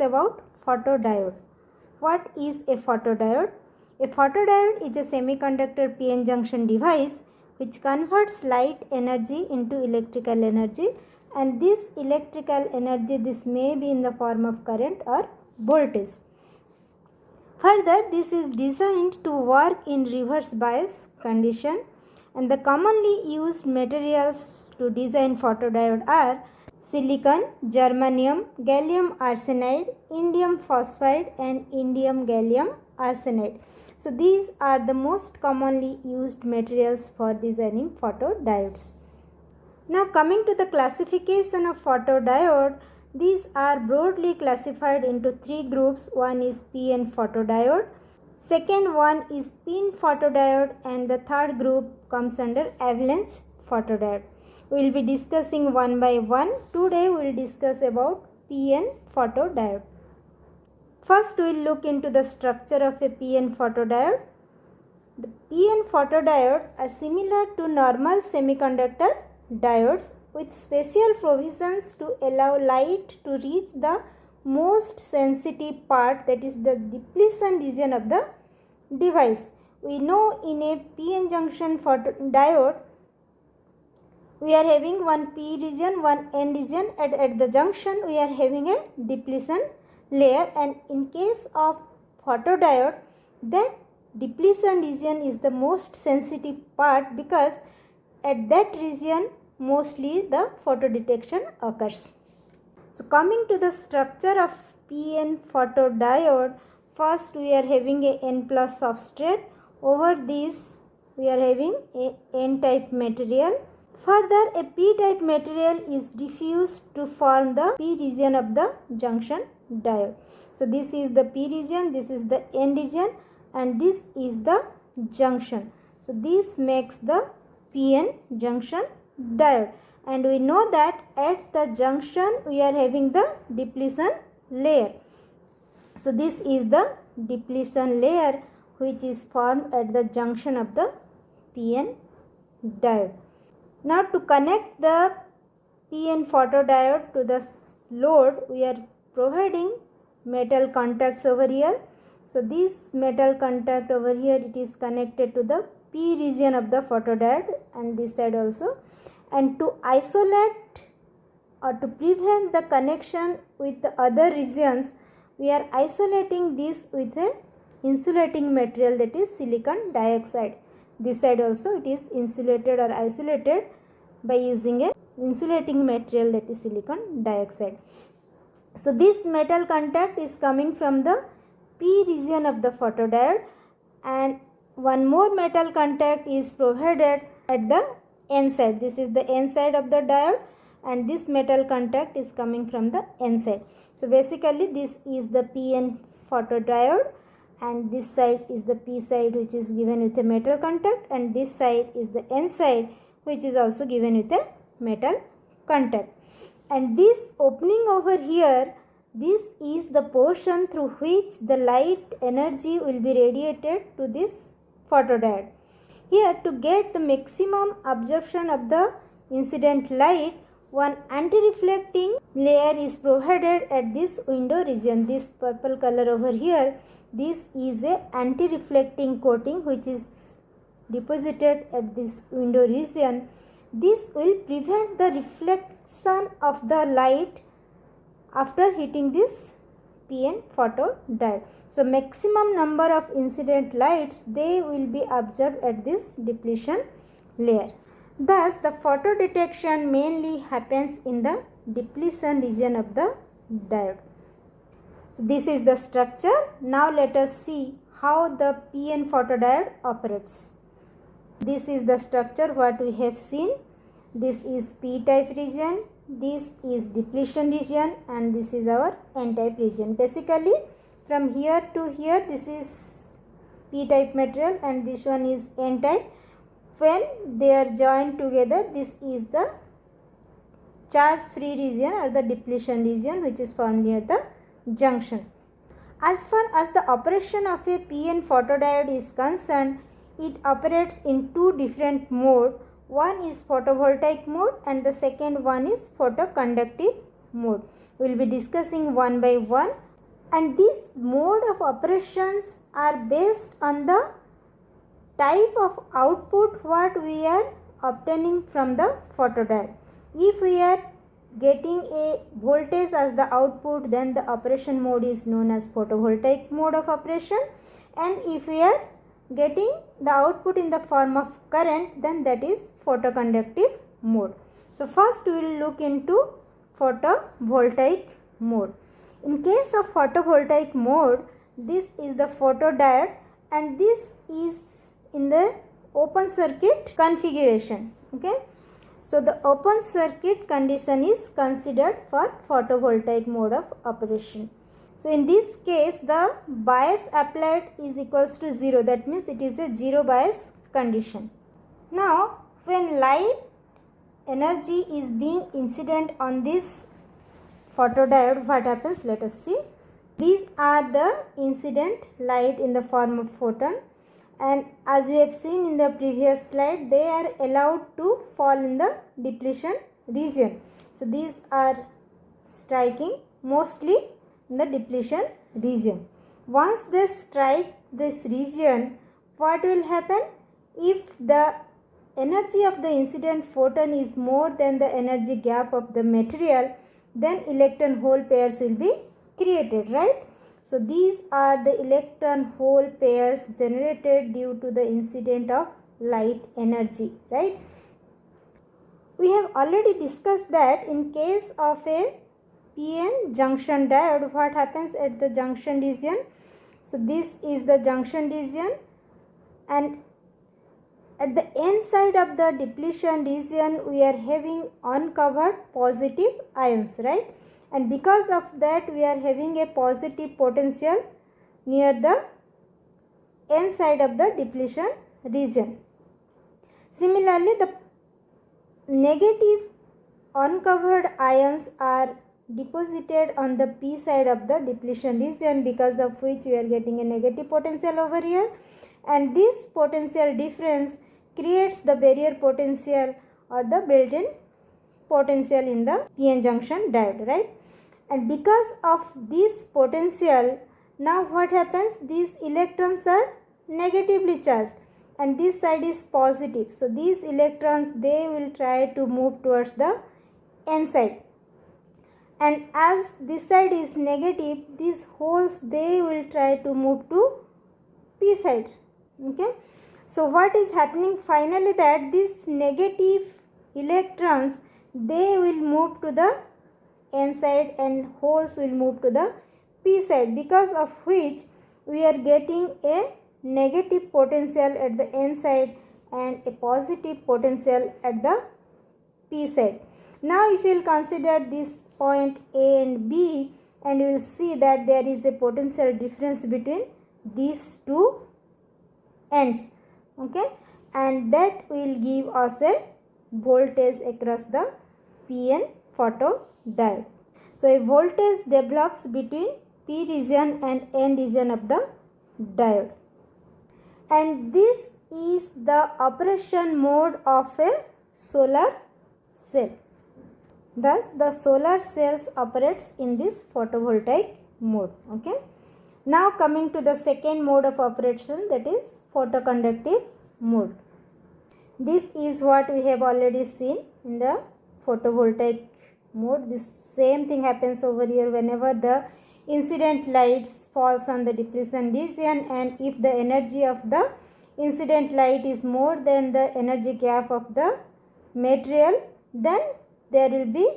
about photodiode. What is a photodiode? A photodiode is a semiconductor PN junction device which converts light energy into electrical energy, and this electrical energy, this may be in the form of current or voltage. Further, this is designed to work in reverse bias condition, and the commonly used materials to design photodiode are silicon, germanium, gallium arsenide, indium phosphide and indium gallium arsenide. So these are the most commonly used materials for designing photodiodes. Now coming to the classification of photodiode, these are broadly classified into three groups. One is PN photodiode, second one is PIN photodiode, and the third group comes under avalanche photodiode. We will be discussing one by one. Today we will discuss about PN photodiode. First we will look into the structure of a PN photodiode. The PN photodiode are similar to normal semiconductor diodes with special provisions to allow light to reach the most sensitive part, that is the depletion region of the device. We know in a PN junction photodiode we are having one P region, one N region. At the junction we are having a depletion layer, and in case of photodiode that depletion region is the most sensitive part because at that region mostly the photodetection occurs. So coming to the structure of PN photodiode, first we are having a N plus substrate. Over this we are having a N type material. Further, a P type material is diffused to form the P region of the junction diode. So this is the P region, this is the N region, and this is the junction. So this makes the PN junction diode, and we know that at the junction we are having the depletion layer. So this is the depletion layer which is formed at the junction of the PN diode. Now to connect the PN photodiode to the load, we are providing metal contacts over here. So this metal contact over here, it is connected to the P region of the photodiode and this side also. And to isolate or to prevent the connection with the other regions, we are isolating this with a insulating material, that is silicon dioxide. This side also it is insulated or isolated by using a insulating material, that is silicon dioxide. So this metal contact is coming from the P region of the photodiode, and one more metal contact is provided at the N side. This is the N side of the diode, and this metal contact is coming from the N side. So basically this is the PN photodiode, and this side is the P side which is given with a metal contact, and this side is the N side which is also given with a metal contact. And this opening over here, this is the portion through which the light energy will be radiated to this photodiode. Here, to get the maximum absorption of the incident light, one anti-reflecting layer is provided at this window region. This purple color over here, this is a anti-reflecting coating which is deposited at this window region. This will prevent the reflection of the light after hitting this PN photodiode. So maximum number of incident lights, they will be observed at this depletion layer. Thus the photodetection mainly happens in the depletion region of the diode. So this is the structure. Now let us see how the PN photodiode operates. This is the structure what we have seen. This is P type region, this is depletion region, and this is our N type region. Basically from here to here this is P type material and this one is N type. When they are joined together, this is the charge free region or the depletion region which is formed near the junction. As far as the operation of a PN photodiode is concerned, it operates in two different modes. One is photovoltaic mode and the second one is photoconductive mode. We will be discussing one by one. and this mode of operations are based on the type of output what we are obtaining from the photodiode. If we are getting a voltage as the output, then the operation mode is known as photovoltaic mode of operation, and if we are getting the output in the form of current, then that is photoconductive mode. So first we will look into photovoltaic mode. In case of photovoltaic mode, this is the photodiode and this is in the open circuit configuration. Okay. So the open circuit condition is considered for photovoltaic mode of operation. So in this case the bias applied is equals to 0, that means it is a zero bias condition. Now when light energy is being incident on this photodiode, what happens? Let us see. These are the incident light in the form of photon, and as we have seen in the previous slide, they are allowed to fall in the depletion region. So these are striking mostly in the depletion region. Once they strike this region, what will happen? If the energy of the incident photon is more than the energy gap of the material, then electron hole pairs will be created, right? So these are the electron hole pairs generated due to the incident of light energy, right? We have already discussed that in case of a PN junction diode, what happens at the junction region? So this is the junction region, and at the end side of the depletion region we are having uncovered positive ions, right? And because of that we are having a positive potential near the end side of the depletion region. Similarly, the negative uncovered ions are deposited on the P side of the depletion region, because of which we are getting a negative potential over here, and this potential difference creates the barrier potential or the built-in potential in the PN junction diode, right? And because of this potential, now what happens? These electrons are negatively charged and this side is positive. So these electrons, they will try to move towards the N side, and as this side is negative, these holes, they will try to move to P side. Okay. So what is happening finally, that these negative electrons, they will move to the N side and holes will move to the P side, because of which we are getting a negative potential at the N side and a positive potential at the P side. Now if you will consider this point A and B, and you will see that there is a potential difference between these two ends. Okay, and that will give us a voltage across the PN photodiode. So a voltage develops between P region and N region of the diode, and this is the operation mode of a solar cell. Thus the solar cells operates in this photovoltaic mode. Okay. Now coming to the second mode of operation, that is photoconductive mode. This is what we have already seen in the photovoltaic mode. This same thing happens over here whenever the incident lights falls on the depletion region, and if the energy of the incident light is more than the energy gap of the material, then there will be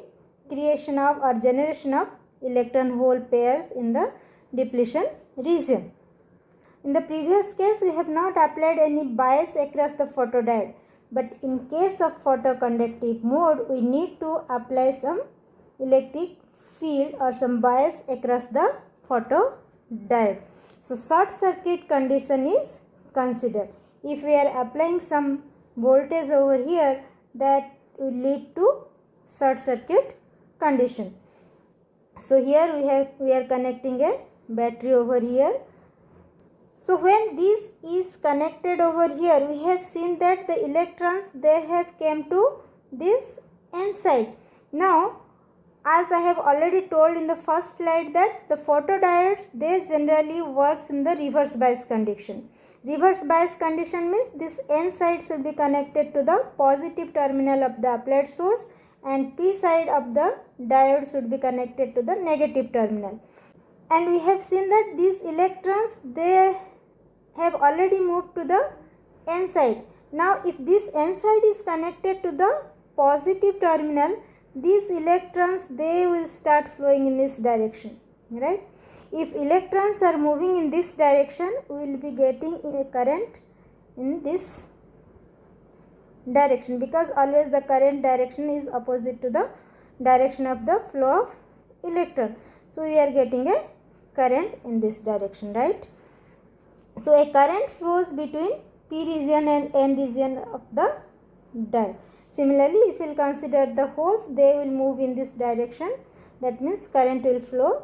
creation of or generation of electron hole pairs in the depletion region. In the previous case, we have not applied any bias across the photodiode, but in case of photoconductive mode, we need to apply some electric field or some bias across the photodiode. So short circuit condition is considered. If we are applying some voltage over here, that will lead to short circuit condition. So here we are connecting a battery over here. So when this is connected over here, we have seen that the electrons, they have came to this N side. Now as I have already told in the first slide that the photodiodes, they generally works in the reverse bias condition. Reverse bias condition means this N side should be connected to the positive terminal of the applied source and P side of the diode should be connected to the negative terminal. And we have seen that these electrons, they have already moved to the N side. Now if this N side is connected to the positive terminal, these electrons, they will start flowing in this direction, right? If electrons are moving in this direction, we will be getting a current in this direction, because always the current direction is opposite to the direction of the flow of electron. So we are getting a current in this direction, right? So a current flows between P region and N region of the diode. Similarly, if we will consider the holes, they will move in this direction. That means current will flow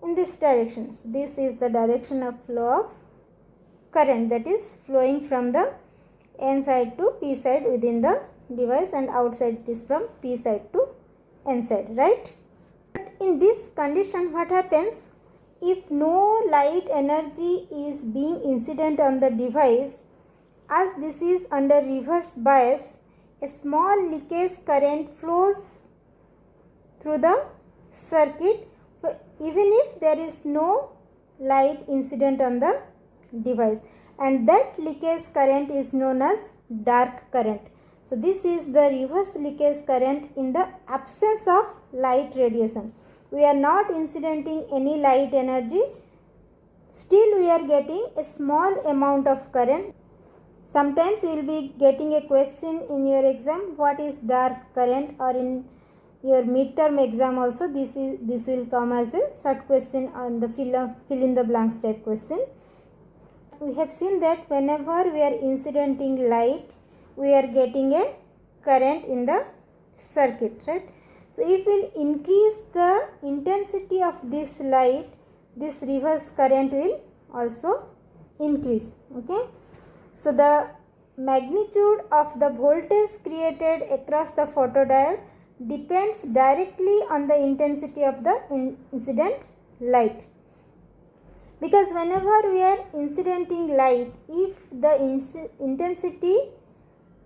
in this direction. So this is the direction of flow of current, that is flowing from the N side to P side within the device, and outside it is from P side to N side, right? But in this condition, what happens? If no light energy is being incident on the device, as this is under reverse bias, a small leakage current flows through the circuit even if there is no light incident on the device, and that leakage current is known as dark current. So this is the reverse leakage current in the absence of light radiation. We are not incidenting any light energy, still we are getting a small amount of current. Sometimes you will be getting a question in your exam, what is dark current, or in your midterm exam also this will come as a short question on the fill in the blanks type question. We have seen that whenever we are incidenting light, we are getting a current in the circuit, right? So if we will increase the intensity of this light, this reverse current will also increase, okay? So the magnitude of the voltage created across the photodiode depends directly on the intensity of the incident light. Because whenever we are incidenting light, if the intensity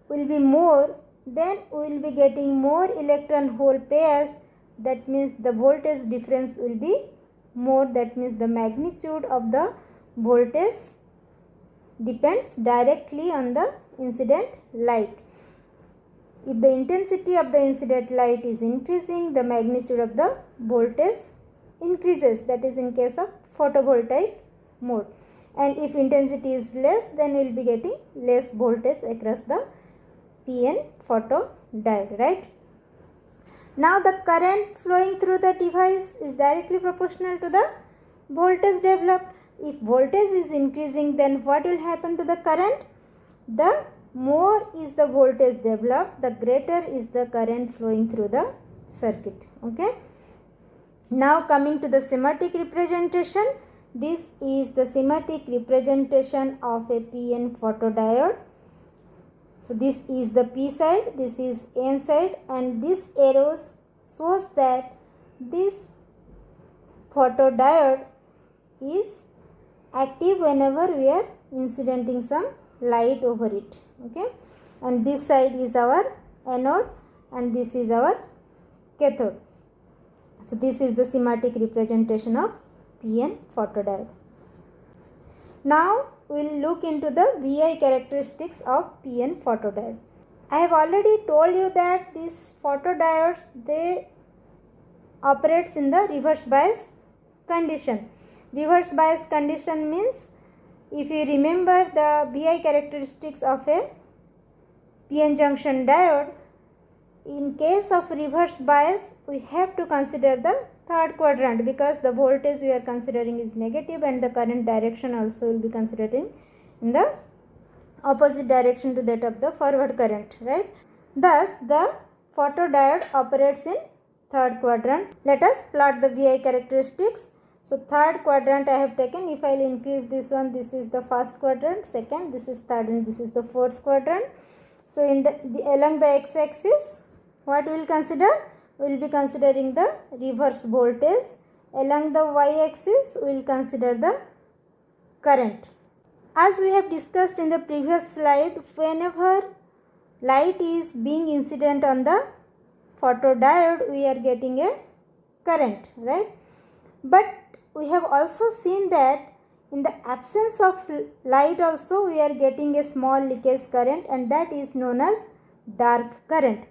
will be more, then we will be getting more electron hole pairs. That means the voltage difference will be more. That means the magnitude of the voltage depends directly on the incident light. If the intensity of the incident light is increasing, the magnitude of the voltage increases. That is in case of photovoltaic mode. And if intensity is less, then we will be getting less voltage across the PN photodiode, right? Now the current flowing through the device is directly proportional to the voltage developed. If voltage is increasing, then what will happen to the current? The more is the voltage developed, the greater is the current flowing through the circuit, okay? Now coming to the schematic representation, this is the schematic representation of a PN photodiode. So this is the P side, this is N side, and this arrows shows that this photodiode is active whenever we are incidenting some light over it, okay? And this side is our anode and this is our cathode. So this is the schematic representation of PN photodiode. Now we will look into the VI characteristics of PN photodiode. I have already told you that these photodiodes, they operates in the reverse bias condition. Reverse bias condition means, if you remember the VI characteristics of a PN junction diode, in case of reverse bias, we have to consider the third quadrant, because the voltage we are considering is negative and the current direction also will be considering in the opposite direction to that of the forward current, right? Thus, the photodiode operates in third quadrant. Let us plot the VI characteristics. So third quadrant I have taken. If I will increase this one, this is the first quadrant, second, this is third, and this is the fourth quadrant. So in the along the x-axis, what we will consider? we will be considering the reverse voltage. Along the y-axis we will consider the current. As we have discussed in the previous slide, whenever light is being incident on the photodiode, we are getting a current, right? But we have also seen that in the absence of light also we are getting a small leakage current, and that is known as dark current.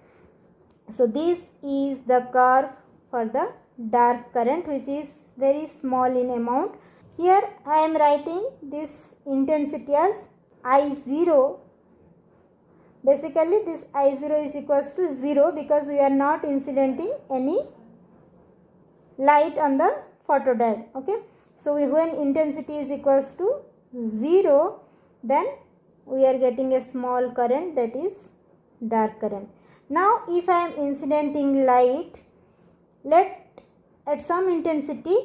So this is the curve for the dark current, which is very small in amount. Here I am writing this intensity as I0. Basically this I0 is equals to 0 because we are not incidenting any light on the photodiode. Okay. So when intensity is equals to 0, then we are getting a small current, that is dark current. Now if I am incidenting light, at some intensity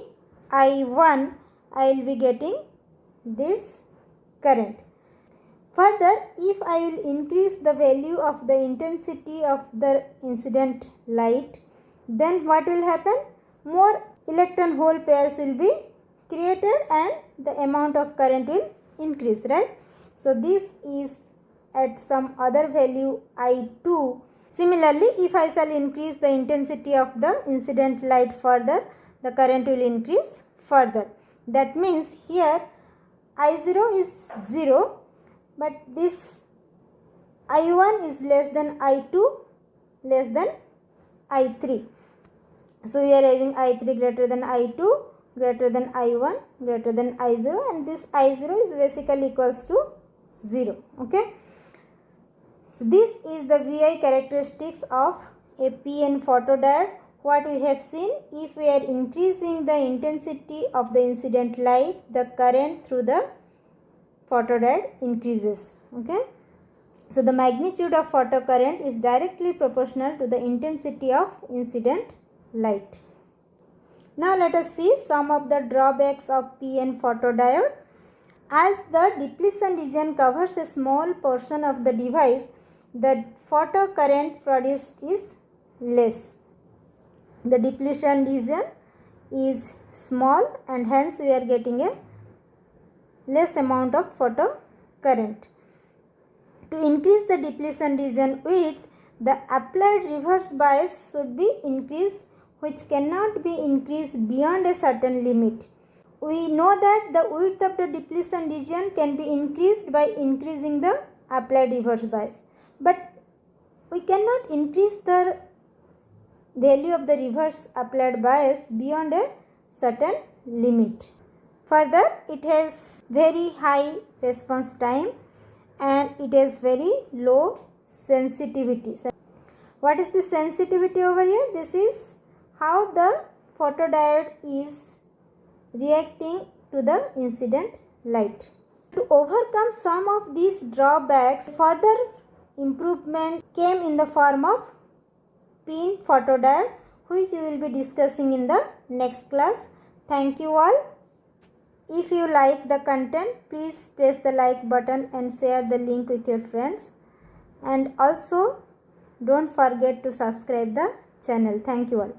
I1, I will be getting this current. Further, if I will increase the value of the intensity of the incident light, then what will happen? More electron hole pairs will be created and the amount of current will increase, right? So this is at some other value I2. Similarly, if I shall increase the intensity of the incident light further, the current will increase further. That means here I0 is 0, but this I1 is less than I2, less than I3. So we are having I3 greater than I2, greater than I1, greater than I0, and this I0 is basically equals to 0. Okay. So this is the VI characteristics of a PN photodiode. What we have seen, if we are increasing the intensity of the incident light, the current through the photodiode increases. Okay. So the magnitude of photocurrent is directly proportional to the intensity of incident light. Now let us see some of the drawbacks of PN photodiode. As the depletion region covers a small portion of the device, the photocurrent produced is less. The depletion region is small and hence we are getting a less amount of photocurrent. To increase the depletion region width, the applied reverse bias should be increased, which cannot be increased beyond a certain limit. We know that the width of the depletion region can be increased by increasing the applied reverse bias, but we cannot increase the value of the reverse applied bias beyond a certain limit. Further, it has very high response time and it has very low sensitivity. What is the sensitivity over here? This is how the photodiode is reacting to the incident light. To overcome some of these drawbacks, further improvement came in the form of PN photodiode, which we will be discussing in the next class. Thank you all. If you like the content, please press the like button and share the link with your friends. And also don't forget to subscribe the channel. Thank you all.